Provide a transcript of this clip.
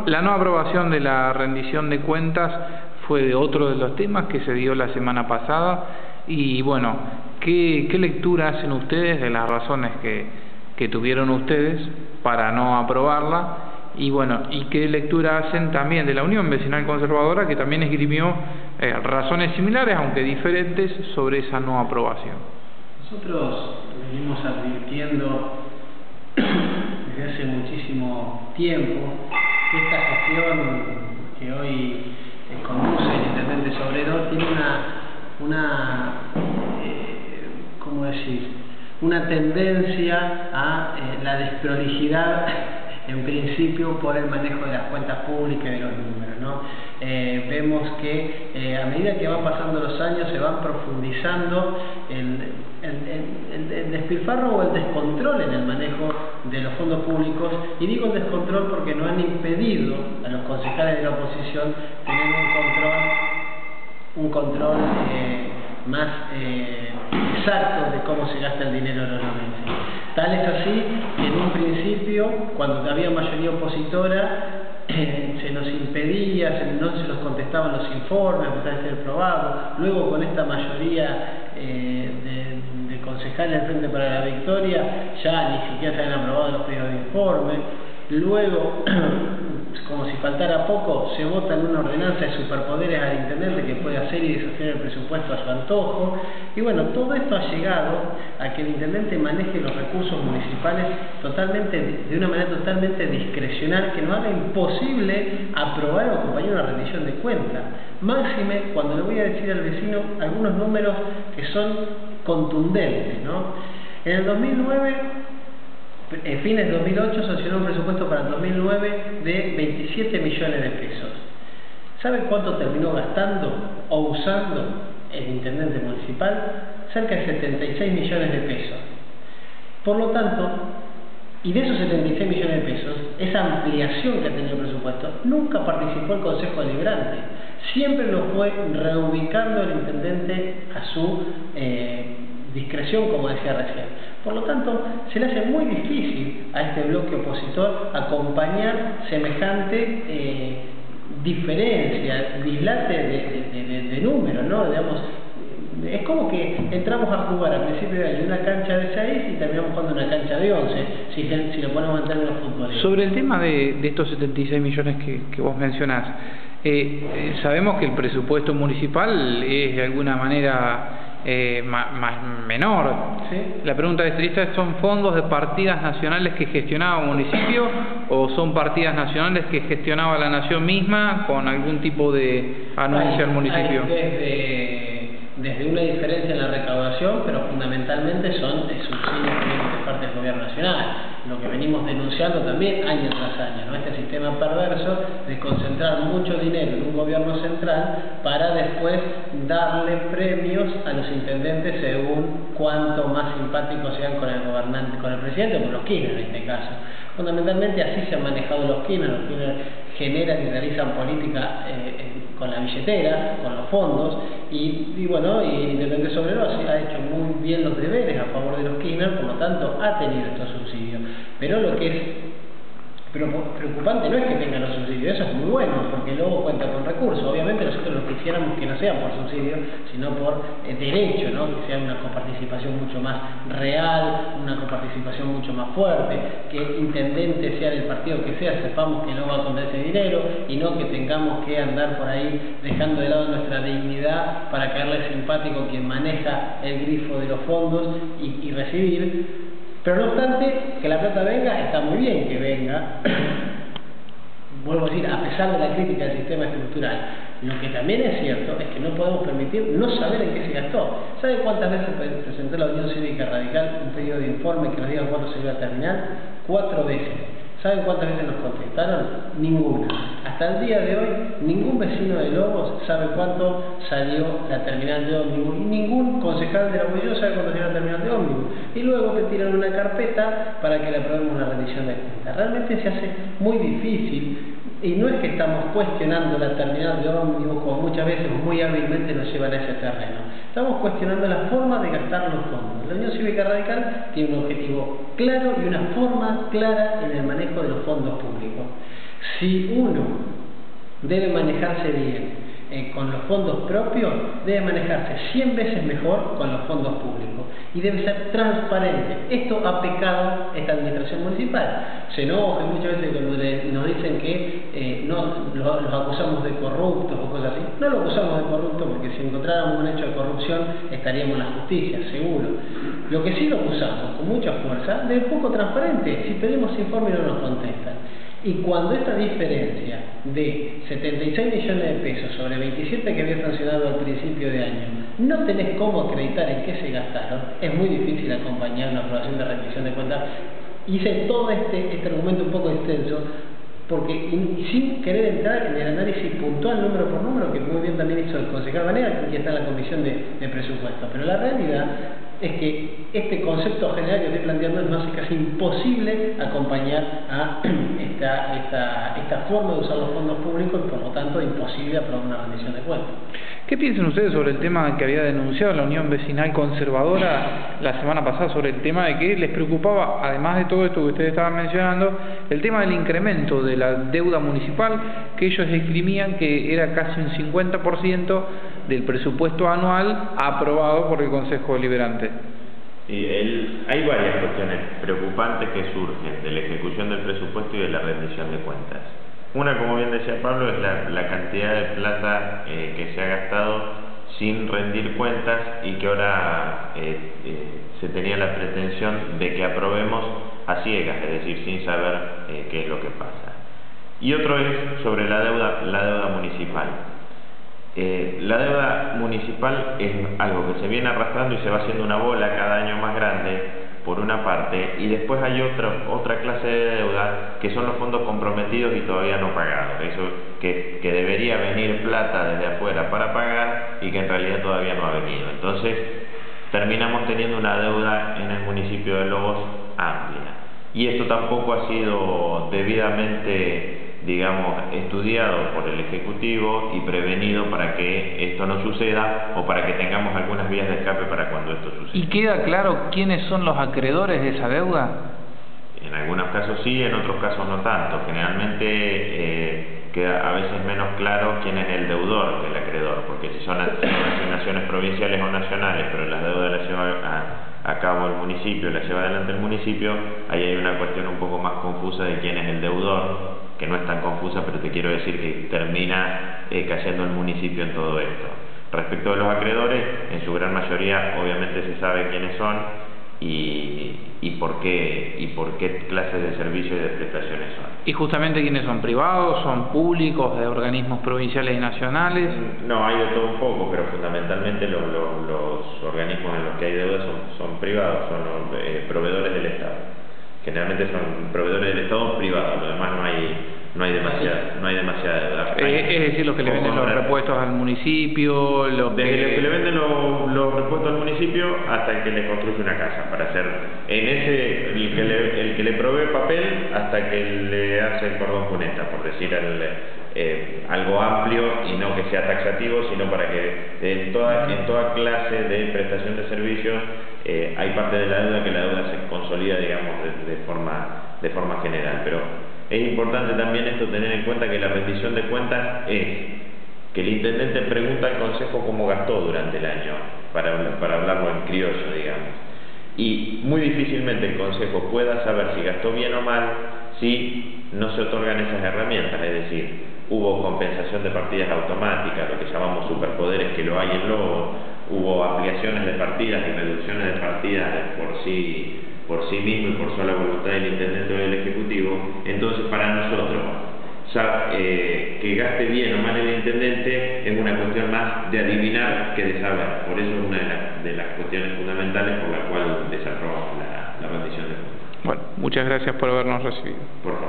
La no aprobación de la rendición de cuentas fue otro de los temas que se dio la semana pasada y bueno, ¿qué lectura hacen ustedes de las razones que tuvieron ustedes para no aprobarla? Y bueno, ¿y qué lectura hacen también de la Unión Vecinal Conservadora, que también esgrimió razones similares, aunque diferentes, sobre esa no aprobación? Nosotros venimos advirtiendo desde hace muchísimo tiempo que esta gestión que hoy conduce el intendente Sobrero tiene ¿cómo decir? Una tendencia a la desprolijidad, en principio por el manejo de las cuentas públicas y de los números, ¿no? Vemos que a medida que van pasando los años se van profundizando el despilfarro o el descontrol en el manejo de los fondos públicos, y digo descontrol porque no han impedido a los concejales de la oposición tener un control más exacto de cómo se gasta el dinero de los novenses. Tal es así que en un principio, cuando había mayoría opositora, se nos impedía, no se nos contestaban los informes a pesar de ser probados. Luego, con esta mayoría de concejales del Frente para la Victoria, ya ni siquiera se habían aprobado los pedidos de informe. Luego, como si faltara poco, se vota en una ordenanza de superpoderes al intendente que puede hacer y deshacer el presupuesto a su antojo. Y bueno, todo esto ha llegado a que el intendente maneje los recursos municipales de una manera totalmente discrecional, que nos haga imposible aprobar o acompañar una rendición de cuentas. Máxime cuando le voy a decir al vecino algunos números que son contundentes, ¿no? En el 2009, fines de 2008, sancionó un presupuesto para el 2009 de 27 millones de pesos. ¿Saben cuánto terminó gastando o usando el intendente municipal? Cerca de 76 millones de pesos. Por lo tanto, y de esos 76 millones de pesos, esa ampliación que ha tenido el presupuesto, nunca participó el Consejo Deliberante. Siempre lo fue reubicando el intendente a su discreción, como decía recién. Por lo tanto, se le hace muy difícil a este bloque opositor acompañar semejante diferencia, dislate de números, ¿no? Digamos, es como que entramos a jugar al principio de una cancha de 6 y terminamos jugando una cancha de 11, si lo ponemos en términos futbolistas. Sobre el tema de estos 76 millones que vos mencionás, sabemos que el presupuesto municipal es de alguna manera menor. ¿Sí? La pregunta es, ¿estas son fondos de partidas nacionales que gestionaba un municipio o son partidas nacionales que gestionaba la nación misma con algún tipo de anuencia al municipio? Desde una diferencia en la recaudación, pero fundamentalmente son subsidios que vienen de parte del gobierno nacional, lo que venimos denunciando también año tras año, ¿no? Este sistema perverso de concentrar mucho dinero en un gobierno central para después darle premios a los intendentes según cuánto más simpáticos sean con el gobernante, con el presidente o con los Kirchner en este caso. Fundamentalmente así se han manejado los Kirchner generan y realizan política con la billetera, con los fondos, y bueno, y el intendente Sobrero ha hecho muy bien los deberes a favor de los Kirchner, por lo tanto ha tenido estos subsidios. Pero lo que es preocupante no es que tengan los subsidios, eso es muy bueno, porque luego cuenta con recursos. Obviamente nosotros lo quisiéramos que no sean por subsidio, sino por derecho, ¿no? Que sea una coparticipación mucho más real, una coparticipación mucho más fuerte, que el intendente sea del partido que sea, sepamos que no va a contar ese dinero y no que tengamos que andar por ahí dejando de lado nuestra dignidad para caerle simpático quien maneja el grifo de los fondos y recibir. Pero no obstante, que la plata venga, está muy bien que venga. Vuelvo a decir, a pesar de la crítica del sistema estructural, lo que también es cierto es que no podemos permitir no saber en qué se gastó. ¿Sabe cuántas veces presentó la Unión Cívica Radical un pedido de informe que nos diga cuándo se iba a terminar? 4 veces. ¿Saben cuántas veces nos contestaron? Ninguna. Hasta el día de hoy, ningún vecino de Lobos sabe cuánto salió la terminal de ómnibus y ningún concejal de la oposición sabe cuánto salió la terminal de ómnibus. Y luego te tiran una carpeta para que le aprobemos una rendición de cuentas. Realmente se hace muy difícil. Y no es que estamos cuestionando la terminal de ómnibus, como muchas veces muy hábilmente nos llevan a ese terreno. Estamos cuestionando la forma de gastar los fondos. La Unión Cívica Radical tiene un objetivo claro y una forma clara en el manejo de los fondos públicos. Si uno debe manejarse bien con los fondos propios, debe manejarse 100 veces mejor con los fondos públicos y debe ser transparente. Esto ha pecado esta administración municipal. Se enoja muchas veces cuando nos dicen que los acusamos de corruptos o cosas así. No lo acusamos de corruptos porque si encontráramos un hecho de corrupción estaríamos en la justicia, seguro. Lo que sí lo acusamos con mucha fuerza de poco transparente. Si pedimos informe no nos contestan. Y cuando esta diferencia de 76 millones de pesos sobre 27 que había sancionado al principio de año, no tenés cómo acreditar en qué se gastaron, es muy difícil acompañar una aprobación de rendición de cuentas. Hice todo este argumento un poco extenso, porque sin querer entrar en el análisis puntual número por número, que muy bien también hizo el concejal Vanega, que está en la comisión de presupuesto. Pero la realidad es que este concepto general que estoy planteando nos hace casi imposible acompañar a esta forma de usar los fondos públicos y por lo tanto imposible aprobar una rendición de cuentas. ¿Qué piensan ustedes sobre el tema que había denunciado la Unión Vecinal Conservadora la semana pasada, sobre el tema de que les preocupaba, además de todo esto que ustedes estaban mencionando, el tema del incremento de la deuda municipal, que ellos esgrimían que era casi un 50% del presupuesto anual aprobado por el Consejo Deliberante? Hay varias cuestiones preocupantes que surgen de la ejecución del presupuesto y de la rendición de cuentas. Una, como bien decía Pablo, es la cantidad de plata que se ha gastado sin rendir cuentas y que ahora se tenía la pretensión de que aprobemos a ciegas, es decir, sin saber qué es lo que pasa. Y otro es sobre la deuda municipal. La deuda municipal es algo que se viene arrastrando y se va haciendo una bola cada año más grande, por una parte, y después hay otra clase de deuda que son los fondos comprometidos y todavía no pagados, eso que debería venir plata desde afuera para pagar y que en realidad todavía no ha venido. Entonces terminamos teniendo una deuda en el municipio de Lobos amplia, y esto tampoco ha sido debidamente, digamos, estudiado por el Ejecutivo y prevenido para que esto no suceda o para que tengamos algunas vías de escape para cuando esto suceda. ¿Y queda claro quiénes son los acreedores de esa deuda? En algunos casos sí, en otros casos no tanto. Generalmente queda a veces menos claro quién es el deudor del acreedor, porque si son asignaciones provinciales o nacionales, pero las deudas las lleva a cabo el municipio, las lleva adelante el municipio, ahí hay una cuestión un poco más confusa de quién es el deudor, que no es tan confusa, pero te quiero decir que termina cayendo el municipio en todo esto. Respecto de los acreedores, en su gran mayoría obviamente se sabe quiénes son y por qué clases de servicios y de prestaciones son. ¿Y justamente quiénes son? ¿Privados? ¿Son públicos? ¿De organismos provinciales y nacionales? No, hay de todo un poco, pero fundamentalmente los organismos en los que hay deuda son privados, son proveedores del Estado. Generalmente son proveedores del Estado privados, lo demás no hay demasiada deuda. Es decir, los que le venden los repuestos al municipio, desde los que le venden los repuestos al municipio hasta el que le construye una casa para hacer el que le provee papel hasta que le hace el cordón cuneta, por decir algo amplio y no que sea taxativo, sino para que en toda clase de prestación de servicios hay parte de la deuda que la deuda se consolida, digamos, de forma general. Pero es importante también esto, tener en cuenta que la rendición de cuentas es que el intendente pregunta al consejo cómo gastó durante el año, para hablarlo en criollo, digamos. Y muy difícilmente el consejo pueda saber si gastó bien o mal si no se otorgan esas herramientas, es decir, hubo compensación de partidas automáticas, lo que llamamos superpoderes, que lo hay en Lobo, hubo ampliaciones de partidas y reducciones de partidas por sí mismo y por sola voluntad del intendente o del ejecutivo. Entonces, para nosotros, que gaste bien o mal el intendente es una cuestión más de adivinar que de saber. Por eso es una de las cuestiones fundamentales por la cual desaprobamos la rendición de cuentas. Bueno, muchas gracias por habernos recibido. Por favor.